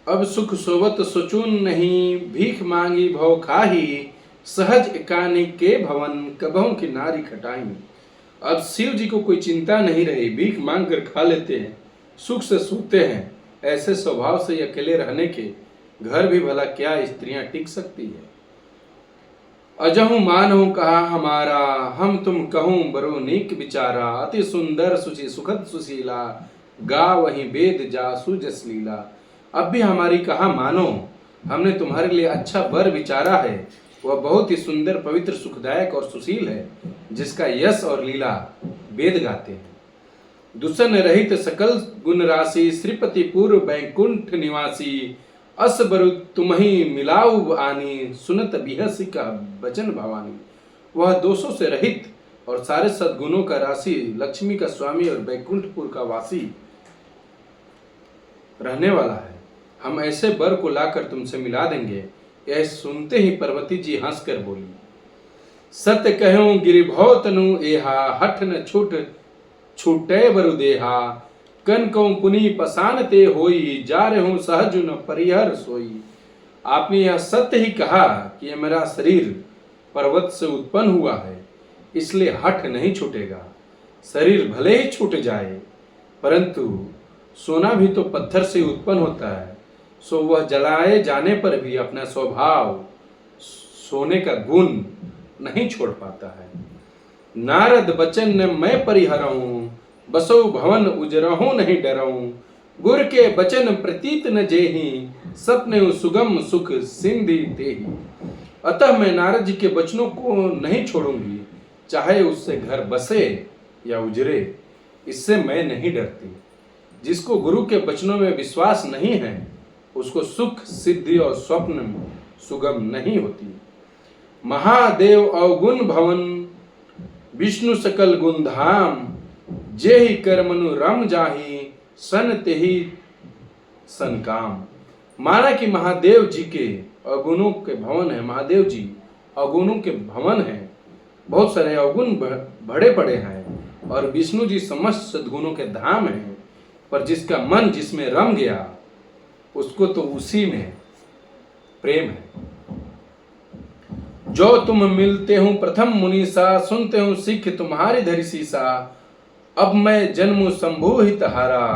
अब सुख सोवत सोचून नहीं, भीख मांगी भव खाही, सहज एकानी के भवन, कबहू की नारी खटाई। अब शिव जी को कोई चिंता नहीं रही, भीख मांग कर खा लेते हैं, सुख से सोते हैं। ऐसे स्वभाव से अकेले रहने के घर भी भला क्या स्त्रियां टिक सकती है। अजहु मानहु कहा हमारा, हम तुम कहूँ बरो नीक विचारा, अति सुंदर सुचि सुखद सुशीला, गा वही वेद जासु जस लीला। अब भी हमारी कहा मानो, हमने तुम्हारे लिए अच्छा वर विचारा है, वह बहुत ही सुंदर पवित्र सुखदायक और सुशील है, जिसका यश और लीला वेद गाते हैं। दूषण रहित सकल गुण राशि, श्रीपति पूर्व बैकुंठ निवासी, अस बरु तुम्ही मिलाऊ आनी, सुनत बिहसी का वचन भवानी। वह दोषों से रहित और सारे सद्गुणों का राशि, लक्ष्मी का स्वामी और बैकुंठपुर का वासी रहने वाला है। हम ऐसे बर को लाकर तुमसे मिला देंगे। यह सुनते ही पार्वती जी हंसकर बोली, सत्य कहूं गिरिभव तनु एहा, हठ न छूटे बरु देहा, कन कहूं पुनि पसानते होई, जा रहूं सहज न परिहर सोई। आपने यह सत्य ही कहा कि यह मेरा शरीर पर्वत से उत्पन्न हुआ है, इसलिए हठ नहीं छूटेगा। शरीर भले ही छूट जाए, परंतु सोना भी तो पत्थर से उत्पन्न होता है, सो वह जलाए जाने पर भी अपना स्वभाव सोने का गुण नहीं छोड़ पाता है। नारद बचन न मैं परिहरऊं, बसो भवन उजरहूं नहीं डरऊं, गुर के बचन प्रतीत न जेहि, सपने सुगम सुख सिंधि तेहि। अतः मैं नारद जी के वचनों को नहीं छोड़ूंगी, चाहे उससे घर बसे या उजरे, इससे मैं नहीं डरती। जिसको गुरु के वचनों में विश्वास नहीं है, उसको सुख सिद्धि और स्वप्न सुगम नहीं होती। महादेव अवगुण भवन, विष्णु सकल गुण धाम, जेहि कर्मनु रम जाहि, सन तेहि सन काम। माना कि महादेव जी के अवगुणों के भवन है, महादेव जी अवगुणों के भवन है, बहुत सारे अवगुण भरे पड़े हैं, और विष्णु जी समस्त सद्गुणों के धाम हैं। पर जिसका मन जिसमें रम गया, उसको तो उसी में प्रेम है। जो तुम मिलते हूं प्रथम मुनीसा, सुनते हूं सिख तुम्हारी धरी सीसा, अब मैं जन्म शंभु हित हारा,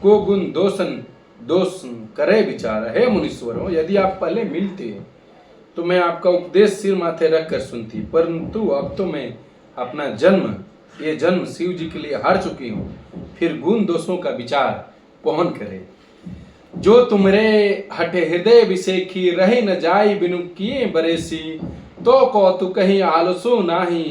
को गुण दोष करे विचार। है मुनीश्वरों, यदि आप पहले मिलते तो मैं आपका उपदेश सिर माथे रख कर सुनती, परंतु अब तो मैं अपना ये जन्म शिव जी के लिए हार चुकी हूँ, फिर गुण दोषों का विचार कौन करे। जो तुमरे हटे हृदय विषेखी, रही न जाई बिनु किए बरेसी, तो कौतु कहीं आलसो नाही,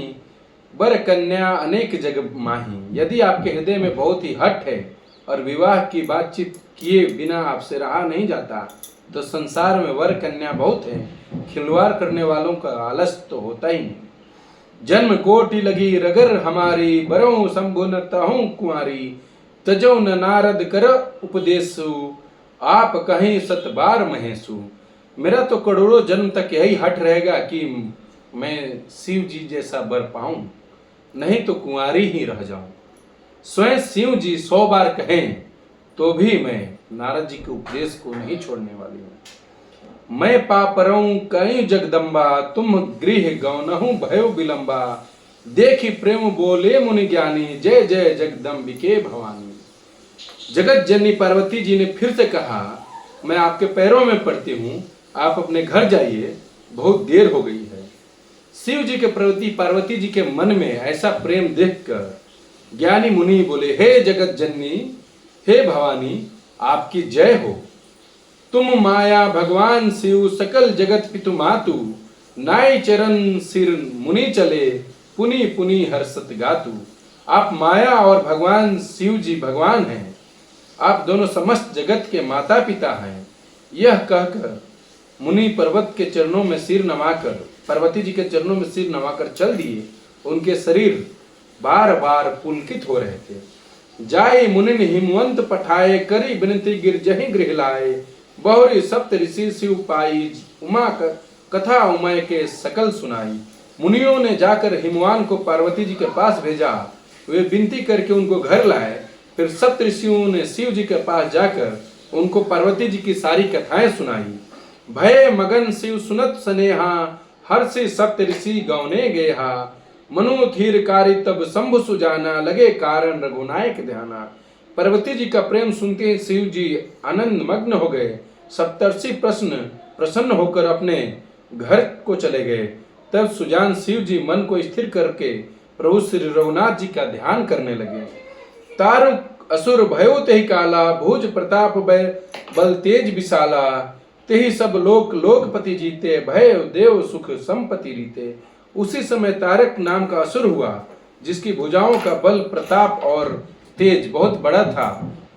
बर कन्या अनेक जग माही। यदि आपके हृदय में बहुत ही हट है और विवाह की बातचीत किए बिना आपसे रहा नहीं जाता, तो संसार में वर कन्या बहुत है, खिलवाड़ करने वालों का आलस तो होता ही नहीं। जन्म कोटि लगी रगर हमारी, बरहु शंभु न तहु कुंवारी, तजो न नारद कर उपदेशु, आप कहीं सत बार महेशु। मेरा तो करोड़ों जन्म तक यही हट रहेगा कि मैं शिव जी जैसा वर पाऊं, नहीं तो कुंवारी ही रह जाऊं। स्वयं शिव जी 100 बार कहें तो भी मैं नारद जी के उपदेश को नहीं छोड़ने वाली हूं। मैं पापरऊं कई जगदम्बा, तुम गृह गौनहु भयो विलंबा, देखी प्रेम बोले मुनि ज्ञानी, जय जय जगदम्बिके भवानी। जगत जननी पार्वती जी ने फिर से कहा, मैं आपके पैरों में पड़ती हूँ, आप अपने घर जाइए, बहुत देर हो गई है। शिव जी के प्रति पार्वती जी के मन में ऐसा प्रेम देखकर ज्ञानी मुनि बोले, हे जगत जननी, हे भवानी, आपकी जय हो। तुम माया भगवान शिव, सकल जगत पितु मातु, नाई चरण सिर मुनि चले, पुनि पुनि हर्षत गातु। आप माया और भगवान शिव जी भगवान हैं, आप दोनों समस्त जगत के माता पिता हैं। यह कहकर मुनि पर्वत के चरणों में सिर नवाकर, पार्वती जी के चरणों में सिर नवाकर चल दिए। उनके शरीर बार बार पुलकित हो रहे थे। जाय मुनि हिमवंत पठाए, करी विनती गिरजहि गृह लाए, बहुरी सप्त ऋषि शिव पाई, उमा कथा उमय के सकल सुनाई। मुनियों ने जाकर हिमवान को पार्वती जी के पास भेजा, वे विनती करके उनको घर लाए। फिर सप्त ऋषियों ने शिव जी के पास जाकर उनको पार्वती जी की सारी कथाएं सुनाई। भय मगन शिव सुनत स्नेहा, हर्षि सप्त ऋषि गौने गेहा। मनु धीर कारी तब शंभु सुजाना, लगे कारण रघुनायक ध्याना। पार्वती जी का प्रेम सुनते ही शिव जी आनंद मग्न हो गए। सप्तर्षि प्रसन्न होकर अपने घर को चले गए। तब सुजान शिव जी मन को स्थिर करके प्रभु श्री रघुनाथ जी का ध्यान करने लगे। तारु असुर भयो तेहि काला, भुज प्रताप बल तेज विशाला। तेहि सब लोक लोकपति जीते, भय देव सुख संपत्ति रीते। उसी समय तारक नाम का असुर हुआ, जिसकी भुजाओं का बल प्रताप और तेज बहुत बड़ा था।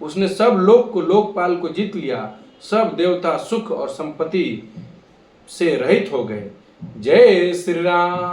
उसने सब लोक को लोकपाल को जीत लिया। सब देवता सुख और संपत्ति से रहित हो गए। जय श्री राम।